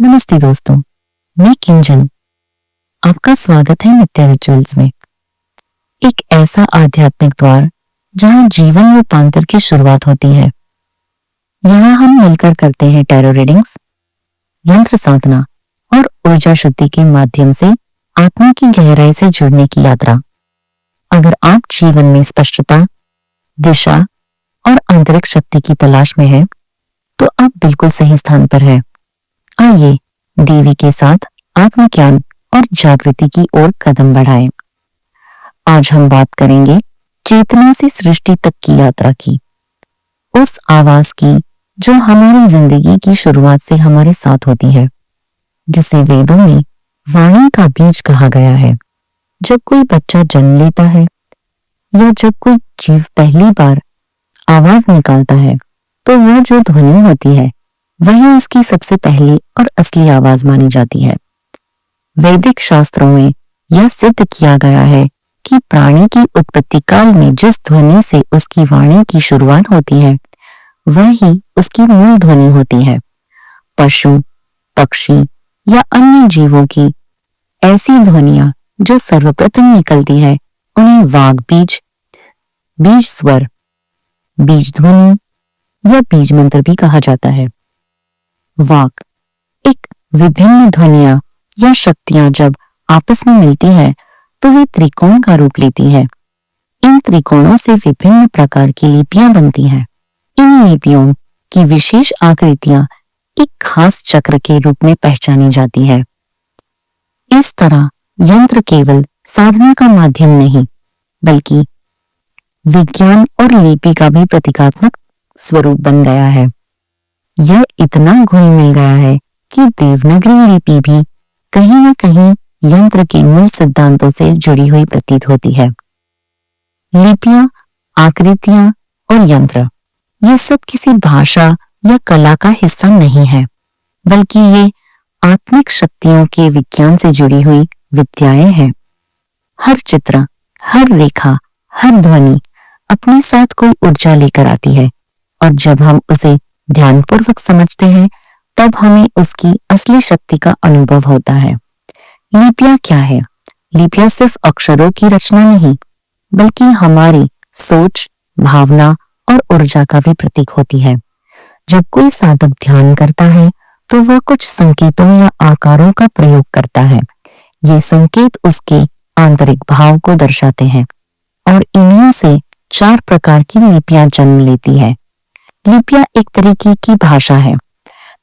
नमस्ते दोस्तों, मैं किंजल। आपका स्वागत है नित्य रिचुअल्स में। एक ऐसा आध्यात्मिक द्वार जहां जीवन रूपांतर की शुरुआत होती है। यहाँ हम मिलकर करते हैं टैरो रीडिंग्स, यंत्र साधना और ऊर्जा शुद्धि के माध्यम से आत्मा की गहराई से जुड़ने की यात्रा। अगर आप जीवन में स्पष्टता, दिशा और आंतरिक शक्ति की तलाश में हैं, तो आप बिल्कुल सही स्थान पर हैं। आइए देवी के साथ आत्मज्ञान और जागृति की ओर कदम बढ़ाएं। आज हम बात करेंगे चेतना से सृष्टि तक की यात्रा की, उस आवाज की जो हमारी जिंदगी की शुरुआत से हमारे साथ होती है, जिसे वेदों में वाणी का बीज कहा गया है। जब कोई बच्चा जन्म लेता है या जब कोई जीव पहली बार आवाज निकालता है, तो वह जो ध्वनि होती है वही उसकी सबसे पहली और असली आवाज मानी जाती है। वैदिक शास्त्रों में यह सिद्ध किया गया है कि प्राणी की उत्पत्ति काल में जिस ध्वनि से उसकी वाणी की शुरुआत होती है, वही उसकी मूल ध्वनि होती है। पशु, पक्षी या अन्य जीवों की ऐसी ध्वनियां जो सर्वप्रथम निकलती है, उन्हें वाग बीज, बीज स्वर, बीज ध्वनि या बीज मंत्र भी कहा जाता है। वाक एक विभिन्न ध्वनियां या शक्तियां जब आपस में मिलती है तो वे त्रिकोण का रूप लेती है। इन त्रिकोणों से विभिन्न प्रकार की लिपियां बनती हैं। इन लिपियों की विशेष आकृतियां एक खास चक्र के रूप में पहचानी जाती है। इस तरह यंत्र केवल साधना का माध्यम नहीं, बल्कि विज्ञान और लिपि का भी प्रतीकात्मक स्वरूप बन गया है। यह इतना घुल मिल गया है कि देवनागरी लिपि भी कहीं न कहीं यंत्र के मूल सिद्धांतों से जुड़ी हुई प्रतीत होती है। लिपियां, आकृतियां और यंत्र, ये सब किसी भाषा या कला का हिस्सा नहीं है, बल्कि ये आत्मिक शक्तियों के विज्ञान से जुड़ी हुई विद्याएं हैं। हर चित्र, हर रेखा, हर ध्वनि अपने साथ कोई ऊर्जा लेकर आती है, और जब हम उसे ध्यानपूर्वक समझते हैं, तब हमें उसकी असली शक्ति का अनुभव होता है। लिपियां क्या है? लिपियां सिर्फ अक्षरों की रचना नहीं, बल्कि हमारी सोच, भावना और ऊर्जा का भी प्रतीक होती है। जब कोई साधक ध्यान करता है, तो वह कुछ संकेतों या आकारों का प्रयोग करता है। ये संकेत उसके आंतरिक भाव को दर्शाते हैं, और इन्हीं से 4 प्रकार की लिपियां जन्म लेती है। लिपियां एक तरीके की भाषा है।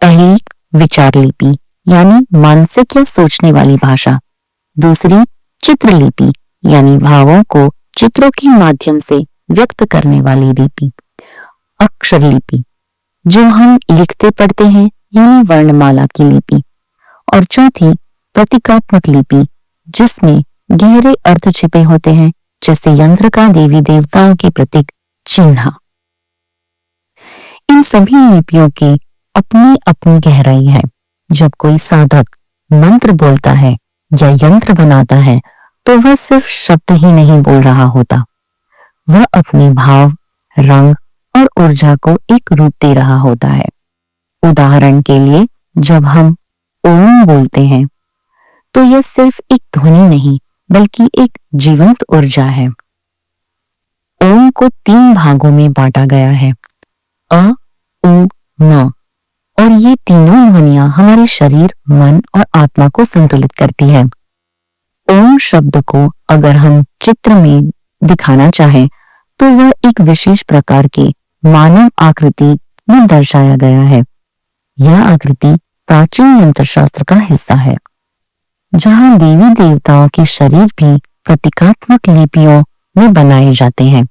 पहली विचार लिपि, यानी मानसिक या सोचने वाली भाषा। दूसरी चित्रलिपि, यानी भावों को चित्रों के माध्यम से व्यक्त करने वाली लिपि। अक्षर लिपि, जो हम लिखते पढ़ते हैं, यानी वर्णमाला की लिपि। और चौथी प्रतीकात्मक लिपि, जिसमें गहरे अर्थ छिपे होते हैं, जैसे यंत्र का देवी देवताओं के प्रतीक चिन्ह। इन सभी लिपियों की अपनी अपनी गहराई है। जब कोई साधक मंत्र बोलता है या यंत्र बनाता है, तो वह सिर्फ शब्द ही नहीं बोल रहा होता, वह अपने भाव, रंग और ऊर्जा को एक रूप दे रहा होता है। उदाहरण के लिए, जब हम ओम बोलते हैं, तो यह सिर्फ एक ध्वनि नहीं, बल्कि एक जीवंत ऊर्जा है। ओम को 3 भागों में बांटा गया है, अ, उ, म, और ये तीनों ध्वनियां हमारे शरीर, मन और आत्मा को संतुलित करती है। ओम शब्द को अगर हम चित्र में दिखाना चाहें, तो वह एक विशेष प्रकार के मानव आकृति में दर्शाया गया है। यह आकृति प्राचीन यंत्र शास्त्र का हिस्सा है, जहां देवी देवताओं के शरीर भी प्रतीकात्मक लिपियों में बनाए जाते हैं।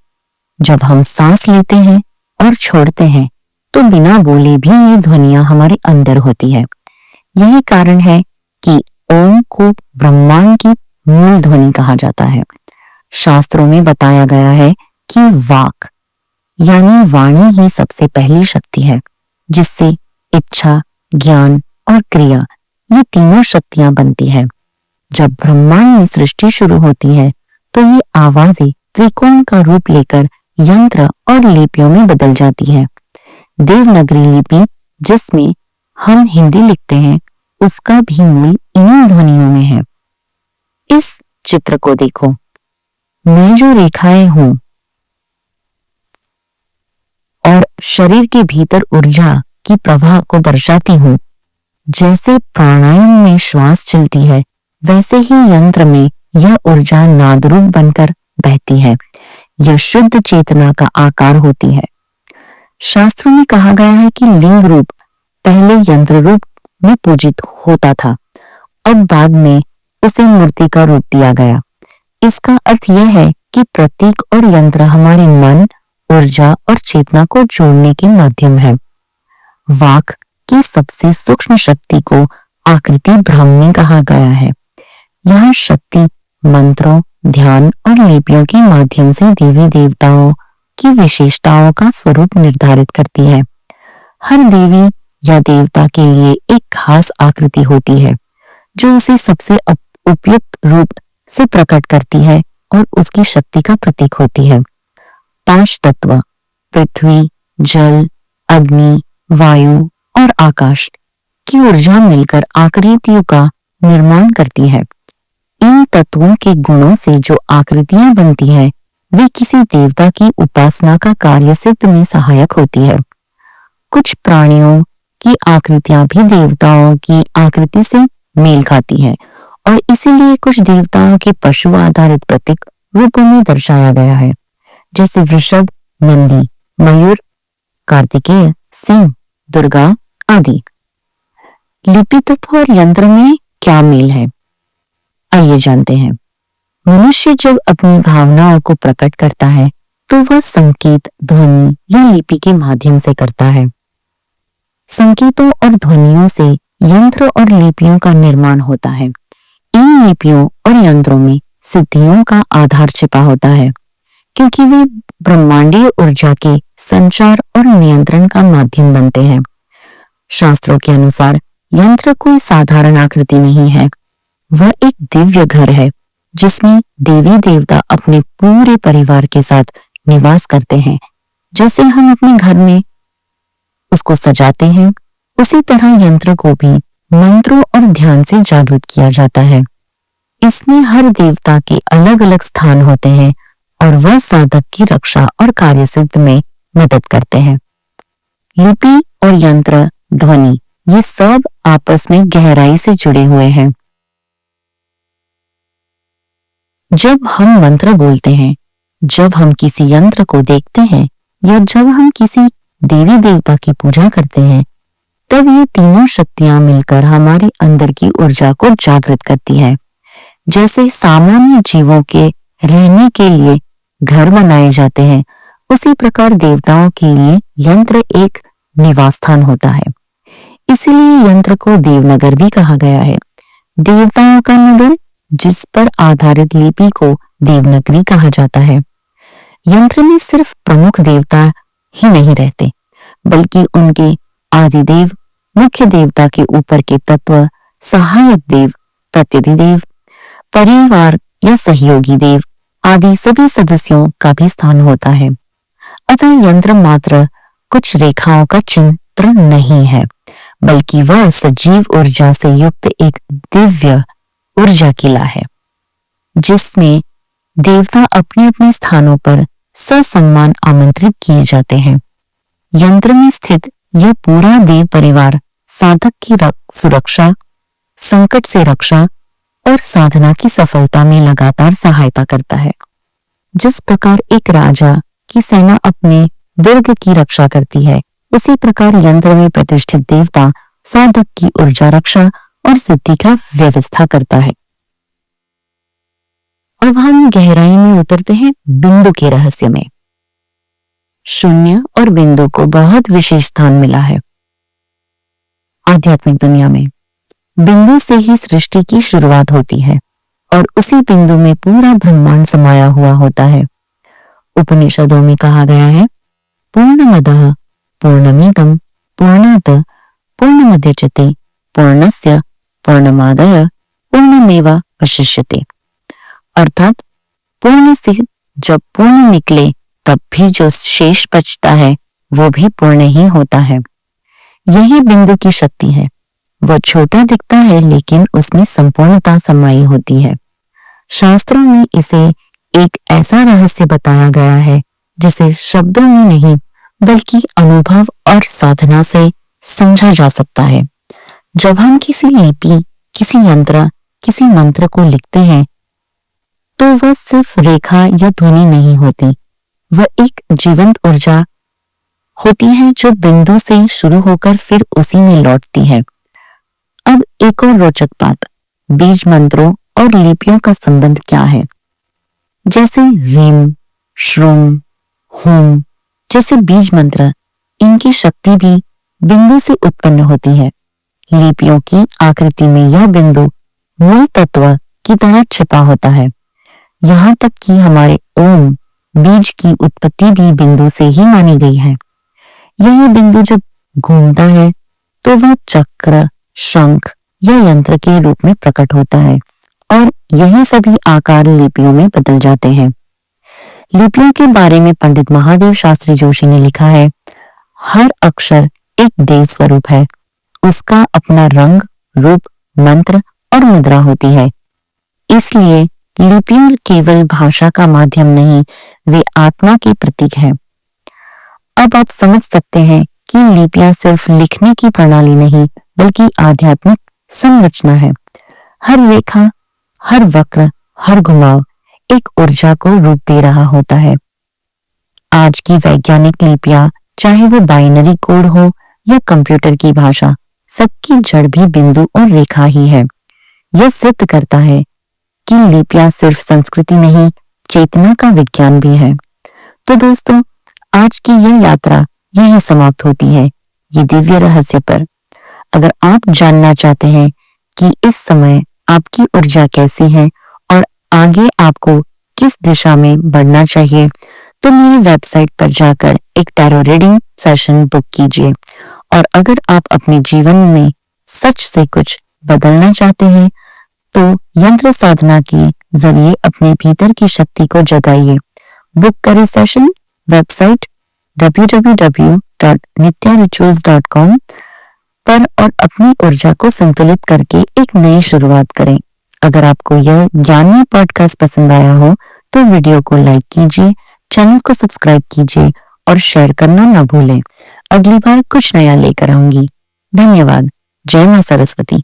जब हम सांस लेते हैं और छोड़ते हैं, तो बिना बोले भी ये ध्वनियां हमारे अंदर होती है। यही कारण है कि ओम को ब्रह्मांड की मूल ध्वनि कहा जाता है। शास्त्रों में बताया गया है कि वाक यानी वाणी ही सबसे पहली शक्ति है, जिससे इच्छा, ज्ञान और क्रिया ये तीनों शक्तियां बनती है। जब ब्रह्मांड में सृष्टि शुरू होती है, तो ये आवाजें त्रिकोण का रूप लेकर यंत्र और लिपियों में बदल जाती है। देवनागरी लिपि जिसमें हम हिंदी लिखते हैं उसका भी मूल इन्हीं ध्वनियों में है। इस चित्र को देखो, मैं जो रेखाएं हूं और शरीर के भीतर ऊर्जा की प्रवाह को दर्शाती हूं। जैसे प्राणायाम में श्वास चलती है वैसे ही यंत्र में यह ऊर्जा नाद रूप बनकर बहती है। यह शुद्ध चेतना का आकार होती है। शास्त्रों में कहा गया है कि लिंग रूप पहले यंत्र रूप में पूजित होता था, अब बाद में उसे मूर्ति का रूप दिया गया। इसका अर्थ यह है कि प्रतीक और यंत्र हमारे मन, ऊर्जा और चेतना को जोड़ने के माध्यम है। वाक की सबसे सूक्ष्म शक्ति को आकृति ब्राह्मणी कहा गया है। यह शक्ति मंत्रों, ध्यान और लिपियों के माध्यम से देवी देवताओं की विशेषताओं का स्वरूप निर्धारित करती है। हर देवी या देवता के लिए एक खास आकृति होती है जो उसे सबसे उपयुक्त रूप से प्रकट करती है और उसकी शक्ति का प्रतीक होती है। 5 तत्व पृथ्वी, जल, अग्नि, वायु और आकाश की ऊर्जा मिलकर आकृतियों का निर्माण करती है। इन तत्वों के गुणों से जो आकृतियां बनती है वे किसी देवता की उपासना का कार्य सिद्ध में सहायक होती है। कुछ प्राणियों की आकृतियां भी देवताओं की आकृति से मेल खाती है और इसीलिए कुछ देवताओं के पशु आधारित प्रतीक रूपों में दर्शाया गया है, जैसे वृषभ, नंदी, मयूर, कार्तिकेय, सिंह, दुर्गा आदि। लिपि तत्व और यंत्र में क्या मेल है, आइए जानते हैं। मनुष्य जब अपनी भावनाओं को प्रकट करता है तो वह संकेत, ध्वनि या लिपि के माध्यम से करता है। संकेतों और ध्वनियों से यंत्र और लिपियों का निर्माण होता है। इन लिपियों और यंत्रों में सिद्धियों का आधार छिपा होता है क्योंकि वे ब्रह्मांडीय ऊर्जा के संचार और नियंत्रण का माध्यम बनते हैं। शास्त्रों के अनुसार यंत्र कोई साधारण आकृति नहीं है, वह एक दिव्य घर है जिसमें देवी देवता अपने पूरे परिवार के साथ निवास करते हैं। जैसे हम अपने घर में उसको सजाते हैं, उसी तरह यंत्र को भी मंत्रों और ध्यान से जागृत किया जाता है। इसमें हर देवता के अलग अलग स्थान होते हैं और वह साधक की रक्षा और कार्य सिद्ध में मदद करते हैं। लिपि और यंत्र, ध्वनि, ये सब आपस में गहराई से जुड़े हुए हैं। जब हम मंत्र बोलते हैं, जब हम किसी यंत्र को देखते हैं या जब हम किसी देवी देवता की पूजा करते हैं, तब ये तीनों शक्तियां मिलकर हमारे अंदर की ऊर्जा को जागृत करती है। जैसे सामान्य जीवों के रहने के लिए घर बनाए जाते हैं, उसी प्रकार देवताओं के लिए यंत्र एक निवास स्थान होता है। इसीलिए यंत्र को देवनगर भी कहा गया है। देवताओं का नगर जिस पर आधारित लिपि को देवनागरी कहा जाता है। यंत्र में सिर्फ प्रमुख देवता ही नहीं रहते, बल्कि उनके आदिदेव, मुख्य देवता के ऊपर के तत्व, सहायक देव, प्रत्यधिदेव, परिवार या सहयोगी देव आदि सभी सदस्यों का भी स्थान होता है। अतः यंत्र मात्र कुछ रेखाओं का चित्र नहीं है, बल्कि वह सजीव ऊर्जा से युक्त एक दिव्य ऊर्जा किला है जिसमें देवता अपने अपने स्थानों पर ससम्मान आमंत्रित किए जाते हैं। यंत्र में स्थित यह पूरा देव परिवार साधक की सुरक्षा, संकट से रक्षा और साधना की सफलता में लगातार सहायता करता है। जिस प्रकार एक राजा की सेना अपने दुर्ग की रक्षा करती है, उसी प्रकार यंत्र में प्रतिष्ठित देवता साधक की ऊर्जा रक्षा और सिद्धि का व्यवस्था करता है। अब हम गहराई में उतरते हैं बिंदु के रहस्य में। शून्य और बिंदु को बहुत विशेष स्थान मिला है आध्यात्मिक दुनिया में। बिंदु से ही सृष्टि की शुरुआत होती है और उसी बिंदु में पूरा ब्रह्मांड समाया हुआ होता है। उपनिषदों में कहा गया है, पूर्णमदः पूर्णमिदं पूर्णात् पूर्णमुदच्यते पूर्णस्य पूर्णमादाय पूर्णमेवावशिष्यते। अर्थात पूर्ण से जब पूर्ण निकले तब भी जो शेष बचता है वो भी पूर्ण ही होता है। यही बिंदु की शक्ति है। वह छोटा दिखता है लेकिन उसमें संपूर्णता समाई होती है। शास्त्रों में इसे एक ऐसा रहस्य बताया गया है जिसे शब्दों में नहीं बल्कि अनुभव और साधना से समझा जा सकता है। जब हम किसी लिपि, किसी यंत्र, किसी मंत्र को लिखते हैं तो वह सिर्फ रेखा या ध्वनि नहीं होती, वह एक जीवंत ऊर्जा होती है जो बिंदु से शुरू होकर फिर उसी में लौटती है। अब एक और रोचक बात, बीज मंत्रों और लिपियों का संबंध क्या है। जैसे रीम, श्रूम, हुम जैसे बीज मंत्र, इनकी शक्ति भी बिंदु से उत्पन्न होती है। लिपियों की आकृति में यह बिंदु मूल तत्व की तरह छिपा होता है। यहाँ तक कि हमारे ओम बीज की उत्पत्ति भी बिंदु से ही मानी गई है। यही बिंदु जब घूमता है तो वह चक्र, शंख या यंत्र के रूप में प्रकट होता है और यही सभी आकार लिपियों में बदल जाते हैं। लिपियों के बारे में पंडित महादेव शास्त्री जोशी ने लिखा है, हर अक्षर एक देव स्वरूप है। उसका अपना रंग, रूप, मंत्र और मुद्रा होती है। इसलिए लिपियां केवल भाषा का माध्यम नहीं, वे आत्मा के प्रतीक हैं। अब आप समझ सकते हैं कि लिपियां सिर्फ लिखने की प्रणाली नहीं बल्कि आध्यात्मिक संरचना है। हर रेखा, हर वक्र, हर घुमाव एक ऊर्जा को रूप दे रहा होता है। आज की वैज्ञानिक लिपियां, चाहे वो बाइनरी कोड हो या कंप्यूटर की भाषा, सबकी जड़ भी बिंदु और रेखा ही है। यह सिद्ध करता है कि लिपियां सिर्फ संस्कृति नहीं, चेतना का विज्ञान भी है। तो दोस्तों, आज की यह यात्रा यहीं समाप्त होती है, ये दिव्य रहस्य पर। अगर आप जानना चाहते हैं कि इस समय आपकी ऊर्जा कैसी है और आगे आपको किस दिशा में बढ़ना चाहिए, तो मेरी वेबसाइट पर जाकर एक टैरो रीडिंग सेशन बुक कीजिए। और अगर आप अपने जीवन में सच से कुछ बदलना चाहते हैं तो यंत्र साधना के जरिए अपने भीतर की शक्ति को जगाइए। बुक करें सेशन वेबसाइट www.nitya-rituals.com पर और अपनी ऊर्जा को संतुलित करके एक नई शुरुआत करें। अगर आपको यह ज्ञानी पॉडकास्ट पसंद आया हो तो वीडियो को लाइक कीजिए, चैनल को सब्सक्राइब कीजिए और शेयर करना न भूलें। अगली बार कुछ नया लेकर आऊंगी। धन्यवाद। जय मां सरस्वती।